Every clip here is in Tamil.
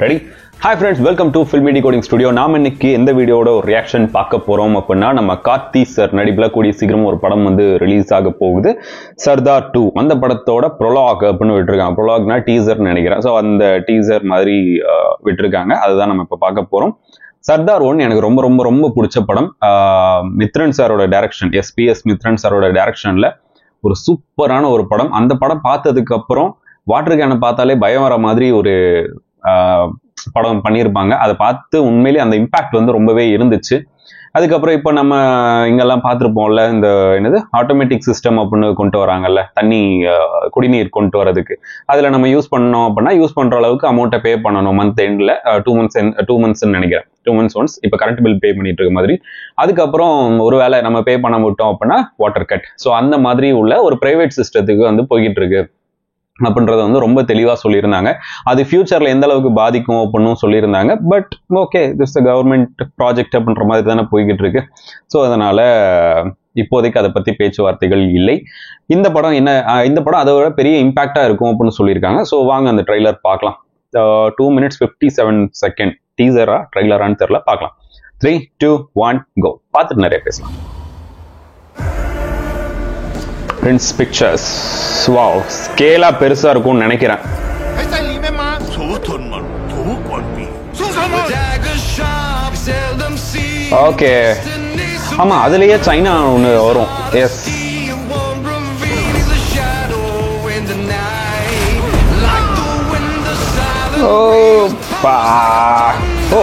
Ready? Hi friends, welcome to filmi decoding studio. நாம இன்னைக்கு எந்த வீடியோட ஒரு ரியாக்ஷன் பார்க்க போறோம் அப்படின்னா, நம்ம கார்த்தி சார் நடிப்பில் கூடிய சீக்கிரம் ஒரு படம் வந்து ரிலீஸ் ஆக போகுது, சர்தார் 2. அந்த படத்தோட ப்ரொலாக் அப்படின்னு விட்டுருக்காங்க. ப்ரொலாக்னா டீசர்னு நினைக்கிறேன். ஸோ அந்த டீசர் மாதிரி விட்டுருக்காங்க. அதுதான் நம்ம இப்போ பார்க்க போறோம். சர்தார் 1 எனக்கு ரொம்ப ரொம்ப ரொம்ப பிடிச்ச படம். மித்ரன் சாரோட டைரக்ஷன், எஸ்பிஎஸ் மித்ரன் சாரோட டைரக்ஷன்ல ஒரு சூப்பரான ஒரு படம். அந்த படம் பார்த்ததுக்கு அப்புறம் வாட்டர் கேனை பார்த்தாலே பயம் வர மாதிரி ஒரு படம் பண்ணியிருப்பாங்க. அதை பார்த்து உண்மையிலேயே அந்த இம்பாக்ட் வந்து ரொம்பவே இருந்துச்சு. அதுக்கப்புறம் இப்போ நம்ம இங்கெல்லாம் பார்த்துருப்போம்ல, இந்த என்னது ஆட்டோமேட்டிக் சிஸ்டம் அப்படின்னு கொண்டு வராங்கல்ல, தண்ணி குடிநீர் கொண்டு வரதுக்கு. அதில் நம்ம யூஸ் பண்ணோம் அப்படின்னா யூஸ் பண்ணுற அளவுக்கு அமௌண்ட்டை பே பண்ணணும் மந்த் எண்டில். 2 months நினைக்கிறேன், 2 months ஒன்ஸ். இப்போ கரண்ட் பில் பே பண்ணிட்டு இருக்க மாதிரி. அதுக்கப்புறம் ஒரு வேளை நம்ம பே பண்ண விட்டோம் அப்படின்னா வாட்டர் கட். ஸோ அந்த மாதிரி உள்ள ஒரு பிரைவேட் சிஸ்டத்துக்கு வந்து போய்கிட்டு இருக்கு அப்படின்றத வந்து ரொம்ப தெளிவாக சொல்லியிருந்தாங்க. அது ஃபியூச்சரில் எந்த அளவுக்கு பாதிக்கும் அப்படின்னு சொல்லியிருந்தாங்க. But okay, this government project அப்படின்ற மாதிரி தானே போய்கிட்டு இருக்கு. ஸோ அதனால இப்போதைக்கு அதை பற்றி பேச்சுவார்த்தைகள் இல்லை. இந்த படம் அதை விட பெரிய இம்பாக்டாக இருக்கும் அப்படின்னு சொல்லியிருக்காங்க. ஸோ வாங்க அந்த ட்ரெய்லர் பார்க்கலாம். 2 minutes 57 seconds டீசரா ட்ரெய்லரான்னு தெரியல, பார்க்கலாம். 3, 2, 1 கோ. பார்த்துட்டு நிறைய பேசலாம். Prince Pictures. Wow, ஸ்கேலா பெருசா இருக்கும்னு நினைக்கிறேன். ஓகே, ஆமா, அதுலயே சைனா ஒன்று வரும். எஸ், ஓ பா, ஓ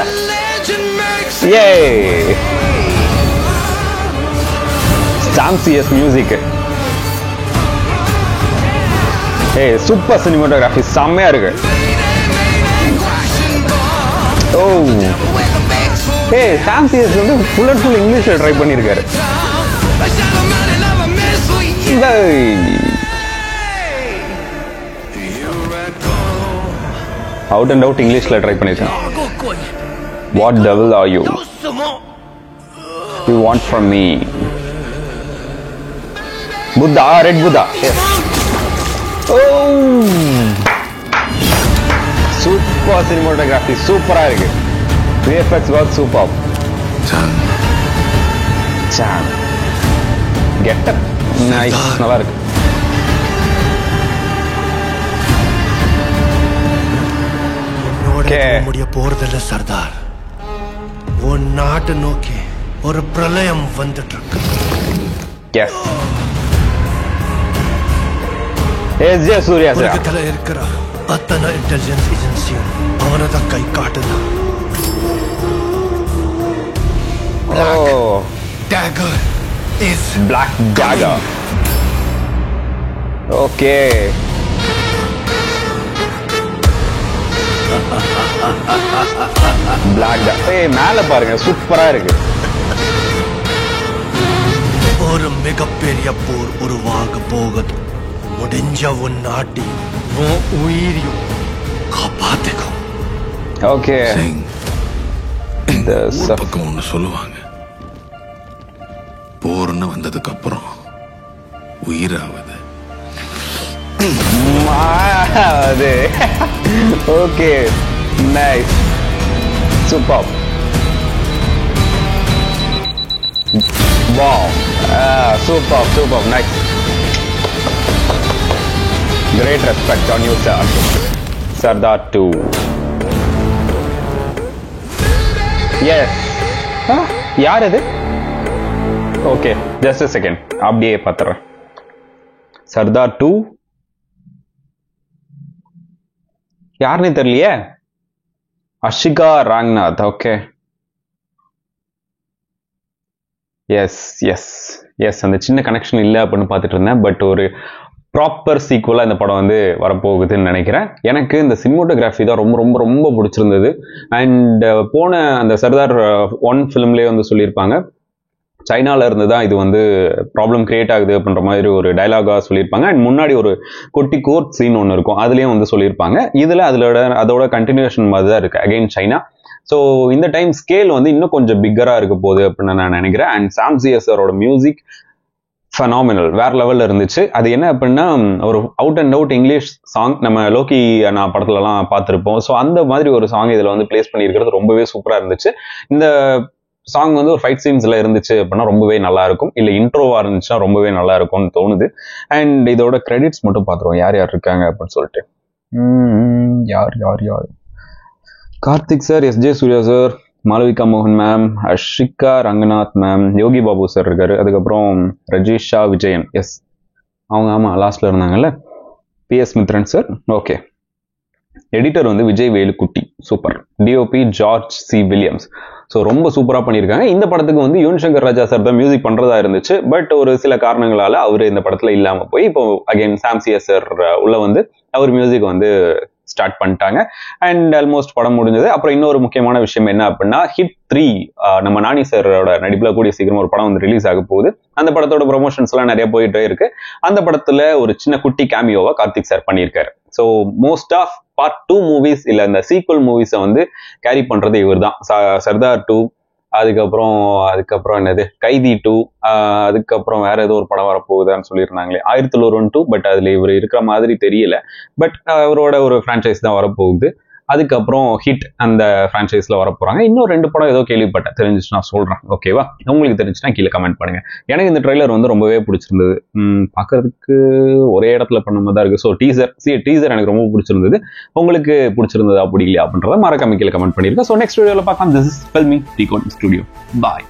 எஸ், யே, Sam CS music. ஏய், சூப்பர் சினிமாட்டோகிராஃபி, செம்மையா இருக்கு. ஓ, ஏய், Sam CS வந்து ஃபுல் அண்ட் ஃபுல் இங்கிலீஷ்ல ட்ரை பண்ணியிருக்காரு. அவுட் அண்ட் அவுட் இங்கிலீஷ்ல ட்ரை பண்ணியிருக்காங்க. What devil are you? You want from me? Buddha, red Buddha. Yes. Oh, super cinematography, super ஆ இருக்கு. VFX work super. Chan. Get up. Nice, நல்லா இருக்கு. Okay. முடிய போறதில்ல சர்தார். உன் நாட்டை நோக்கி ஒரு பிரளயம் வந்துட்டு இருக்கு. Yes. SJ Surya sir. உலகத்துல இருக்கிற அத்தனை இன்டெலிஜென்ஸ் ஏஜென்சியும் அவனத கை காட்டுது. Oh, Dagger is Black Dagger. Okay. Black Dagger. ஏய், மேல பாருங்க, சூப்பரா இருக்கு. ஒரு மிகப்பெரிய போர் உருவாக போகுது. முடிஞ்ச உன் நாட்டி உன் உயிரையும் காப்பாத்திக்கும். ஓகே, இந்த பக்கம் ஒண்ணு சொல்லுவாங்க, போர்னு வந்ததுக்கு அப்புறம் உயிராவது. Okay, nice, super. Wow, super, nice. Great respect on you, sir. Sardar 2. Yes. யார் இது? ஓகே, ஜஸ்ட் a second, அப்படியே பார்த்துறேன். சர்தார் 2 யாருன்னு தெரியலையே. அஷிகா ராங்நாத். ஓகே, எஸ், அந்த சின்ன கனெக்ஷன் இல்லை அப்படின்னு பார்த்துட்டு இருந்தேன். பட் ஒரு ப்ராப்பர் சீக்குவலாக இந்த படம் வந்து வரப்போகுதுன்னு நினைக்கிறேன். எனக்கு இந்த சினிமோட்டோகிராஃபி தான் ரொம்ப ரொம்ப ரொம்ப பிடிச்சிருந்தது. அண்ட் போன அந்த சர்தார் 1 ஃபிலிம்லேயே வந்து சொல்லியிருப்பாங்க, சைனால இருந்து தான் இது வந்து ப்ராப்ளம் கிரியேட் ஆகுது அப்படின்ற மாதிரி ஒரு டைலாகா சொல்லியிருப்பாங்க. அண்ட் முன்னாடி ஒரு குட்டி கோர்ட் சீன் ஒன்று இருக்கும், அதுலேயும் வந்து சொல்லியிருப்பாங்க. இதில் அதோட கண்டினியூஷன் மாதிரி தான் இருக்கு, அகைன் சைனா. ஸோ இந்த டைம் ஸ்கேல் வந்து இன்னும் கொஞ்சம் பிக்கரா இருக்க போகுது அப்படின்னு நான் நினைக்கிறேன். அண்ட் சாம் சிஎஸ் அவரோட மியூசிக் ஃபெனாமினல், வேற லெவல்ல இருந்துச்சு. அது என்ன அப்படின்னா ஒரு out and out English song. நம்ம லோக்கி நான் படத்துலலாம் பார்த்துருப்போம். ஸோ அந்த மாதிரி ஒரு சாங் இதில் வந்து பிளேஸ் பண்ணியிருக்கிறது ரொம்பவே சூப்பராக இருந்துச்சு. இந்த சாங் வந்து ஒரு ஃபைட் சீன்ஸ்ல இருந்துச்சு அப்படின்னா ரொம்பவே நல்லா இருக்கும், இல்லை இன்ட்ரோவா இருந்துச்சுன்னா ரொம்பவே நல்லா இருக்கும்னு தோணுது. அண்ட் இதோட கிரெடிட்ஸ் மட்டும் பார்த்துருவோம் யார் யார் இருக்காங்க அப்படின்னு சொல்லிட்டு. யார் யார் யார் Karthik sir, S J Suryah sir, Malavika மோகன் ma'am, Ashika Ranganath ma'am, Yogi Babu sir இருக்காரு, அதுக்கப்புறம் ரஜேஷா விஜயன், எஸ் அவங்க ஆமாம் லாஸ்ட்ல இருந்தாங்கல்ல, PS Mithran sir, okay. Editor வந்து Vijay Velukkutty, super. DOP George C Williams. So ரொம்ப சூப்பராக பண்ணியிருக்காங்க. இந்த படத்துக்கு வந்து யுவன் சங்கர் ராஜா சார் தான் மியூசிக் பண்ணுறதா இருந்துச்சு. பட் ஒரு சில காரணங்களால அவர் இந்த படத்தில் இல்லாமல் போய் இப்போ அகைன் சாம்சியா சார் உள்ள வந்து அவர் மியூசிக் வந்து ஸ்டார்ட் பண்ணிட்டாங்க. அண்ட் ஆல்மோஸ்ட் படம் முடிஞ்சது. அப்புறம் இன்னொரு முக்கியமான விஷயம் என்ன அப்படின்னா ஹிட் 3 நம்ம நானி சாரோட நடிப்பில் கூடிய சீக்கிரம் ஒரு படம் வந்து ரிலீஸ் ஆக போகுது. அந்த படத்தோட ப்ரொமோஷன்ஸ் எல்லாம் நிறைய போயிட்டே இருக்கு. அந்த படத்துல ஒரு சின்ன குட்டி கேமியோவா கார்த்திக் சார் பண்ணியிருக்காரு. So most of part 2 movies இல்ல இந்த சீக்வல் மூவிஸை வந்து கேரி பண்றது இவர் தான். சர்தார் 2, அதுக்கப்புறம் என்னது கைதி 2, அதுக்கப்புறம் வேற ஏதோ ஒரு படம் வரப்போகுதான்னு சொல்லியிருந்தாங்களே 1001 பட் அதுல இவர் இருக்கிற மாதிரி தெரியல. பட் அவரோட ஒரு பிரான்ச்சைஸ் தான் வரப்போகுது. அதுக்கப்புறம் ஹிட் அந்த பிரான்ச்சைஸ்ல வரப்போறாங்க. இன்னும் 2 படம் ஏதோ கேள்விப்பட்டேன், தெரிஞ்சிச்சு நான் சொல்றேன், ஓகேவா? உங்களுக்கு தெரிஞ்சுன்னா கீழே கமெண்ட் பண்ணுங்க. எனக்கு இந்த ட்ரெய்லர் வந்து ரொம்பவே பிடிச்சிருந்தது. பார்க்கறதுக்கு ஒரே இடத்துல பண்ண மாதிரி தான் இருக்கு. ஸோ டீசர் எனக்கு ரொம்ப பிடிச்சிருந்தது. உங்களுக்கு பிடிச்சிருந்ததா பிடிக்கலையா அப்படின்றத மறக்காம கீழே கமெண்ட் பண்ணிருக்கேன். ஸோ நெக்ஸ்ட் வீடியோல பார்க்கலாம். This is filmi decoding studio. Bye.